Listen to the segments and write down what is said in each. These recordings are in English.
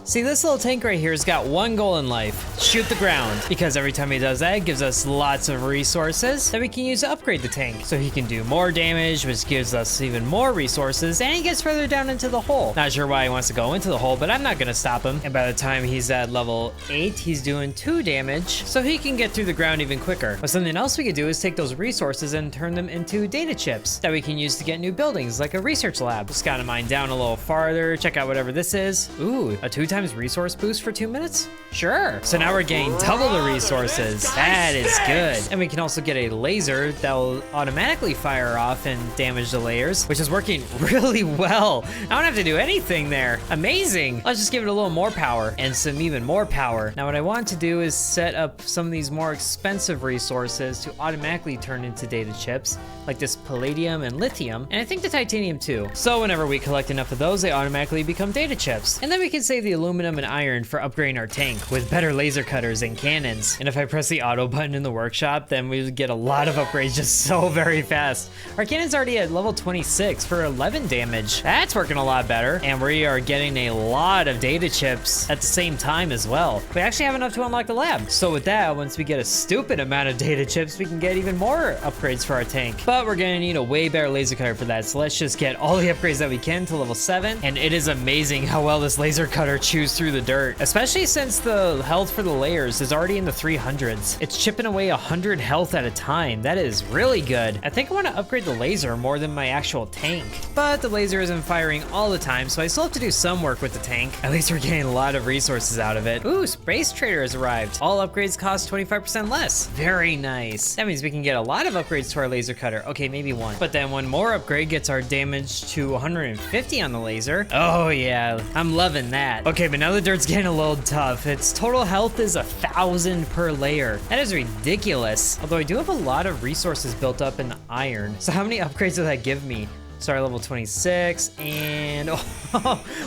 See, this little tank right here has got one goal in life: shoot the ground. Because every time he does that, it gives us lots of resources that we can use to upgrade the tank. So he can do more damage, which gives us even more resources, and he gets further down into the hole. Not sure why he wants to go into the hole, but I'm not gonna stop him. And by the time he's at level 8, he's doing 2 damage, so he can get through the ground even quicker. But something else we could do is take those resources and turn them into data chips that we can use to get new buildings, like a research lab. Just gotta mine down a little farther, check out whatever this is. Ooh, a 2 times resource boost for 2 minutes? Sure. So now we're getting double the resources. That is good. And we can also get a laser that will automatically fire off and damage the layers, which is working really well. I don't have to do anything there. Amazing. Let's just give it a little more power and some even more power. Now what I want to do is set up some of these more expensive resources to automatically turn into data chips, like this palladium and lithium, and I think the titanium too. So whenever we collect enough of those, they automatically become data chips. And then we can save the aluminum and iron for upgrading our tank with better laser cutters and cannons. And if I press the auto button in the workshop, then we would get a lot of upgrades just so very fast. Our cannon's already at level 26 for 11 damage. That's working a lot better. And we are getting a lot of data chips at the same time as well. We actually have enough to unlock the lab. So with that, once we get a stupid amount of data chips, we can get even more upgrades for our tank. But we're gonna need a way better laser cutter for that. So let's just get all the upgrades that we can to level 7. And it is amazing how well this laser cutter chews through the dirt, especially since the health for the layers is already in the 300s. It's chipping away 100 health at a time. That is really good. I think I want to upgrade the laser more than my actual tank, but the laser isn't firing all the time, so I still have to do some work with the tank. At least we're getting a lot of resources out of it. Ooh, Space Trader has arrived. All upgrades cost 25% less. Very nice. That means we can get a lot of upgrades to our laser cutter. Okay, maybe one. But then one more upgrade gets our damage to 150 on the laser. Oh yeah, I'm loving that. Okay, but now the dirt's getting a little tough. Its total health is 1,000 per layer. That is ridiculous. Although I do have a lot of resources built up in the iron. So how many upgrades does that give me? Sorry, level 26 and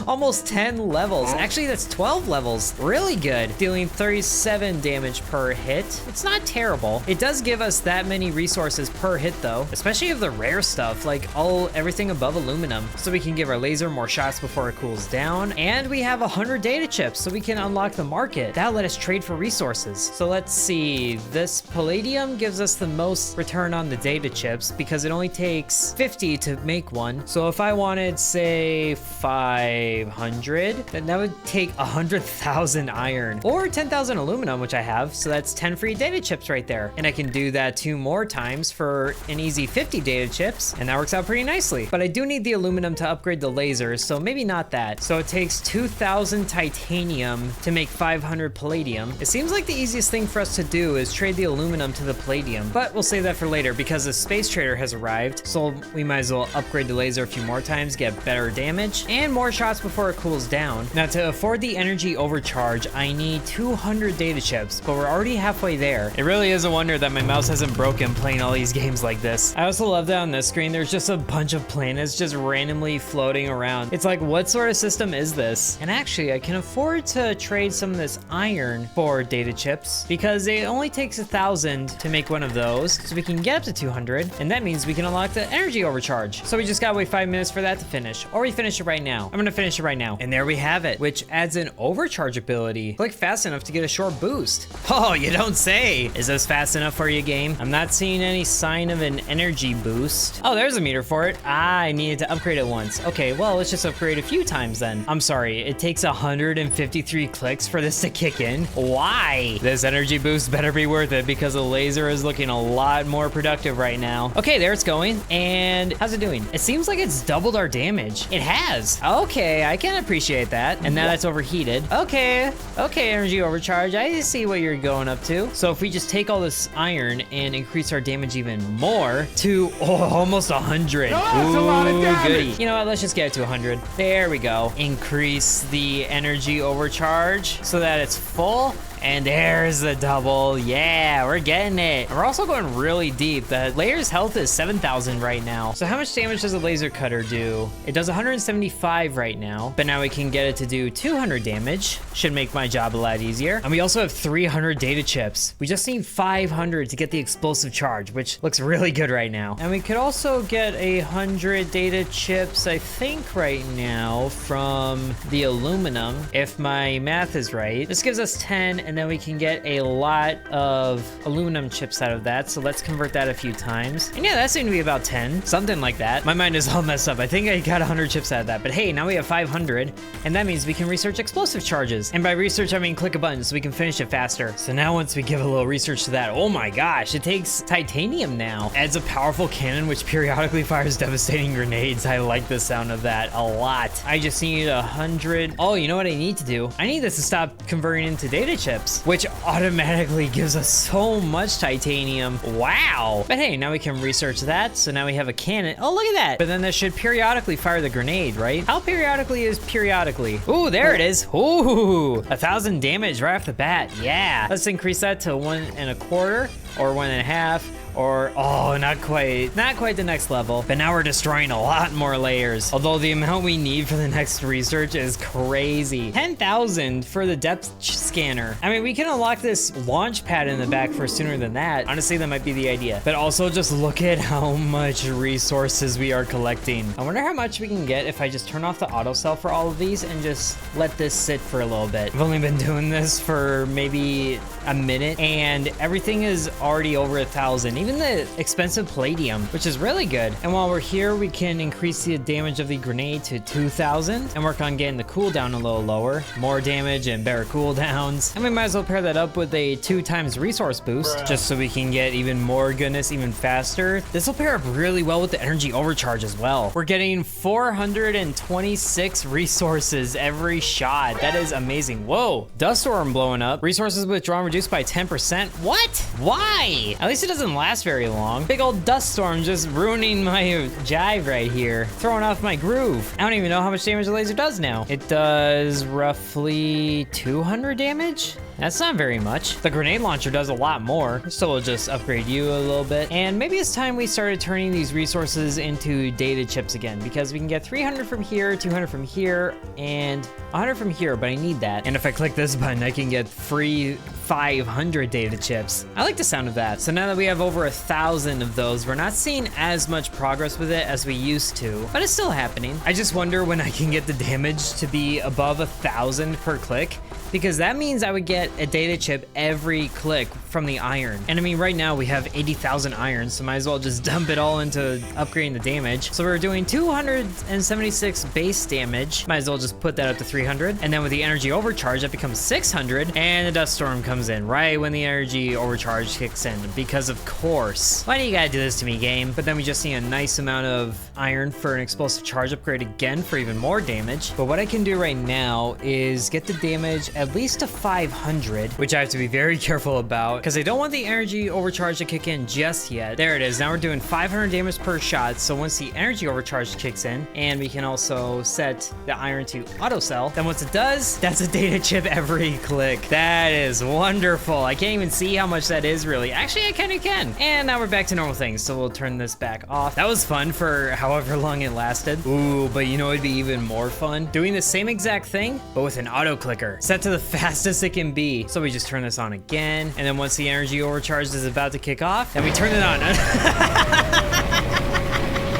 almost 10 levels. Actually, that's 12 levels. Really good. Dealing 37 damage per hit. It's not terrible. It does give us that many resources per hit though, especially of the rare stuff, like everything above aluminum. So we can give our laser more shots before it cools down. And we have 100 data chips, so we can unlock the market. That'll let us trade for resources. So let's see. This palladium gives us the most return on the data chips because it only takes 50 to make one. So if I wanted, say, 500, then that would take 100,000 iron or 10,000 aluminum, which I have. So that's 10 free data chips right there. And I can do that 2 more times for an easy 50 data chips. And that works out pretty nicely. But I do need the aluminum to upgrade the lasers, so maybe not that. So it takes 2,000 titanium to make 500 palladium. It seems like the easiest thing for us to do is trade the aluminum to the palladium, but we'll save that for later because the Space Trader has arrived. So we might as well upgrade the laser a few more times, get better damage and more shots before it cools down. Now to afford the energy overcharge, I need 200 data chips, but we're already halfway there. It really is a wonder that my mouse hasn't broken playing all these games like this. I also love that on this screen there's just a bunch of planets just randomly floating around. It's like, what sort of system is this? And actually I can afford to trade some of this iron for data chips because it only takes 1,000 to make one of those, so we can get up to 200, and that means we can unlock the energy overcharge. So we just gotta wait 5 minutes for that to finish, or we finish it right now. I'm gonna finish it right now. And there we have it, which adds an overcharge ability. Click fast enough to get a short boost. Oh, you don't say. Is this fast enough for you, game? I'm not seeing any sign of an energy boost. Oh, there's a meter for it. Ah, I needed to upgrade it once. Okay, well, let's just upgrade a few times then. I'm sorry, it takes 153 clicks for this to kick in. Why? This energy boost better be worth it because the laser is looking a lot more productive right now. Okay, there it's going. And how's it doing? It seems like it's doubled our damage. It has. Okay, I can appreciate that. And now that's overheated. Okay, energy overcharge. I see what you're going up to. So if we just take all this iron and increase our damage even more to almost 100. That's a lot of damage. Goody. You know what? Let's just get it to 100. There we go. Increase the energy overcharge so that it's full. And there's the double. Yeah, we're getting it. And we're also going really deep. The layer's health is 7,000 right now. So how much damage does a laser cutter do? It does 175 95 right now, but now we can get it to do 200 damage. Should make my job a lot easier. And we also have 300 data chips. We just need 500 to get the explosive charge, which looks really good right now. And we could also get 100 data chips, I think right now, from the aluminum, if my math is right. This gives us 10, and then we can get a lot of aluminum chips out of that. So let's convert that a few times. And yeah, that seemed to be about 10, something like that. My mind is all messed up. I think I got 100 chips out of that, but hey, now we have 500, and that means we can research explosive charges. And by research, I mean click a button so we can finish it faster. So now once we give a little research to that, oh my gosh, it takes titanium now. Adds a powerful cannon which periodically fires devastating grenades. I like the sound of that a lot. I just need 100. Oh, you know what I need to do? I need this to stop converting into data chips, which automatically gives us so much titanium. Wow. But hey, now we can research that. So now we have a cannon. Oh, look at that. But then that should periodically fire the grenade, right? How periodically is periodically? Ooh, there it is. Ooh, 1,000 damage right off the bat. Yeah. Let's increase that to 1.25 or 1.5. Or, oh, not quite the next level. But now we're destroying a lot more layers. Although the amount we need for the next research is crazy. 10,000 for the depth scanner. I mean, we can unlock this launch pad in the back for sooner than that. Honestly, that might be the idea. But also just look at how much resources we are collecting. I wonder how much we can get if I just turn off the auto sell for all of these and just let this sit for a little bit. I've only been doing this for maybe a minute and everything is already over 1,000. Even the expensive palladium, which is really good. And while we're here, we can increase the damage of the grenade to 2,000 and work on getting the cooldown a little lower. More damage and better cooldowns. And we might as well pair that up with a 2x resource boost, just so we can get even more goodness even faster. This will pair up really well with the energy overcharge as well. We're getting 426 resources every shot. That is amazing. Whoa, dust storm blowing up. Resources withdrawn reduced by 10%. What? Why? At least it doesn't last very long. Big old dust storm just ruining my jive right here. Throwing off my groove. I don't even know how much damage the laser does now. It does roughly 200 damage. That's not very much. The grenade launcher does a lot more. So we'll just upgrade you a little bit. And maybe it's time we started turning these resources into data chips again, because we can get 300 from here, 200 from here, and 100 from here, but I need that. And if I click this button, I can get free 500 data chips. I like the sound of that. So now that we have over 1,000 of those, we're not seeing as much progress with it as we used to, but it's still happening. I just wonder when I can get the damage to be above 1,000 per click, because that means I would get a data chip every click from the iron. And I mean, right now we have 80,000 iron, so might as well just dump it all into upgrading the damage. So we're doing 276 base damage. Might as well just put that up to 300. And then with the energy overcharge, that becomes 600. And the dust storm comes in right when the energy overcharge kicks in, because of course. Why do you gotta do this to me, game? But then we just need a nice amount of iron for an explosive charge upgrade again for even more damage. But what I can do right now is get the damage at least to 500, which I have to be very careful about because I don't want the energy overcharge to kick in just yet. There it is. Now we're doing 500 damage per shot. So once the energy overcharge kicks in, and we can also set the iron to auto sell, then once it does, that's a data chip every click. That is wonderful. I can't even see how much that is really. Actually, I kind of can. And now we're back to normal things. So we'll turn this back off. That was fun for however long it lasted. Ooh, but you know, it'd be even more fun doing the same exact thing, but with an auto clicker set to the fastest it can be. So we just turn this on again, and then once the energy overcharge is about to kick off, then we turn it on.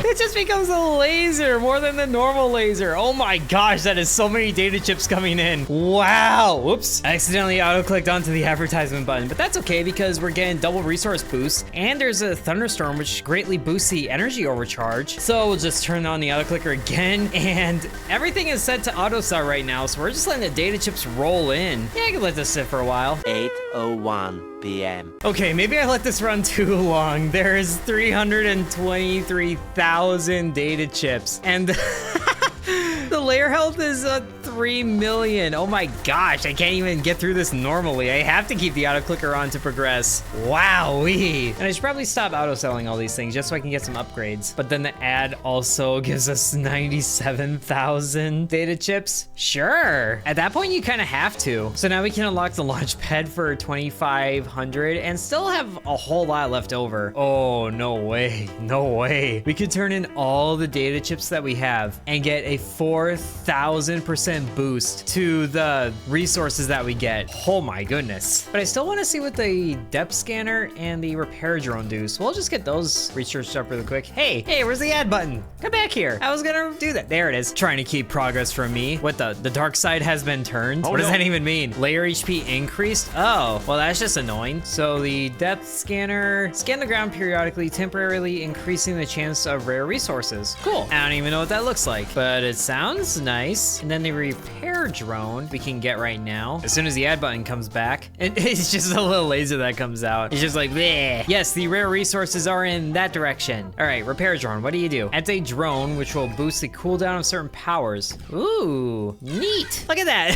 It just becomes a laser more than the normal laser. Oh my gosh, that is so many data chips coming in. Wow. Whoops. I accidentally auto-clicked onto the advertisement button, but that's okay because we're getting double resource boost, and there's a thunderstorm which greatly boosts the energy overcharge. So we'll just turn on the auto-clicker again, and everything is set to auto-sell right now, so we're just letting the data chips roll in. Yeah, I can let this sit for a while. 8:01 p.m. Okay, maybe I let this run too long. There's 323,000 data chips, and the layer health is 3 3 million. Oh my gosh, I can't even get through this normally. I have to keep the auto clicker on to progress. Wowee. And I should probably stop auto selling all these things just so I can get some upgrades. But then the ad also gives us 97,000 data chips. Sure. At that point, you kind of have to. So now we can unlock the launch pad for 2,500 and still have a whole lot left over. Oh, no way. No way. We could turn in all the data chips that we have and get a 4,000% boost to the resources that we get. Oh my goodness. But I still want to see what the depth scanner and the repair drone do. So we'll just get those researched up really quick. Hey, where's the add button? Come back here. I was gonna do that. There it is. Trying to keep progress from me. What the dark side has been turned? What does that even mean? Layer HP increased? Oh, well, that's just annoying. So the depth scanner, scan the ground periodically, temporarily increasing the chance of rare resources. Cool. I don't even know what that looks like, but it sounds nice. And then the repair drone we can get right now. As soon as the add button comes back, and it's just a little laser that comes out. It's just like, bleh. Yes, the rare resources are in that direction. All right, repair drone, what do you do? It's a drone which will boost the cooldown of certain powers. Ooh, neat. Look at that.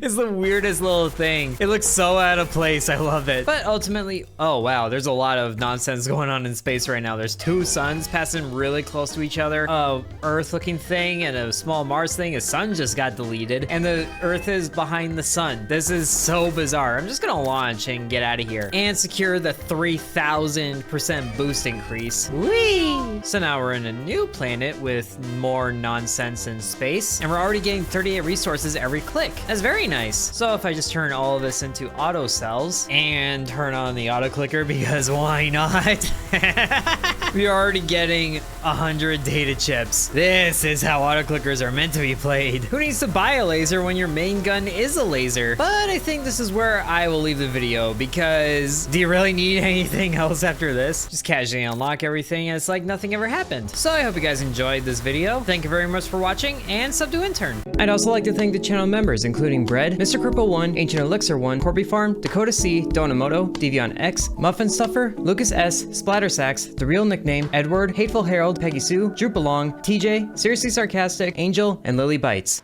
It's the weirdest little thing. It looks so out of place. I love it. But ultimately, oh wow, there's a lot of nonsense going on in space right now. There's two suns passing really close to each other. A Earth looking thing and a small Mars thing. A sun just got deleted and the Earth is behind the sun. This is so bizarre. I'm just gonna launch and get out of here and secure the 3,000% boost increase. Whee! So now we're in a new planet with more nonsense in space and we're already getting 38 resources every click. That's very nice. So if I just turn all of this into auto cells and turn on the auto clicker, because why not? We're already getting 100 data chips. This is how auto clickers are meant to be played. Who needs to buy a laser when your main gun is a laser? But I think this is where I will leave the video, because do you really need anything else after this? Just casually unlock everything and it's like nothing ever happened. So I hope you guys enjoyed this video. Thank you very much for watching and sub to Intern. I'd also like to thank the channel members, including Bread, Mr. Cripple 1, Ancient Elixir 1, Corby Farm, Dakota C, Donamoto, Devion X, Muffin Stuffer, Lucas S, Splatter Sacks, The Real Nickname, Edward, Hateful Harold, Peggy Sue, Droop Along, TJ, Seriously Sarcastic, Angel, and Lily Bites.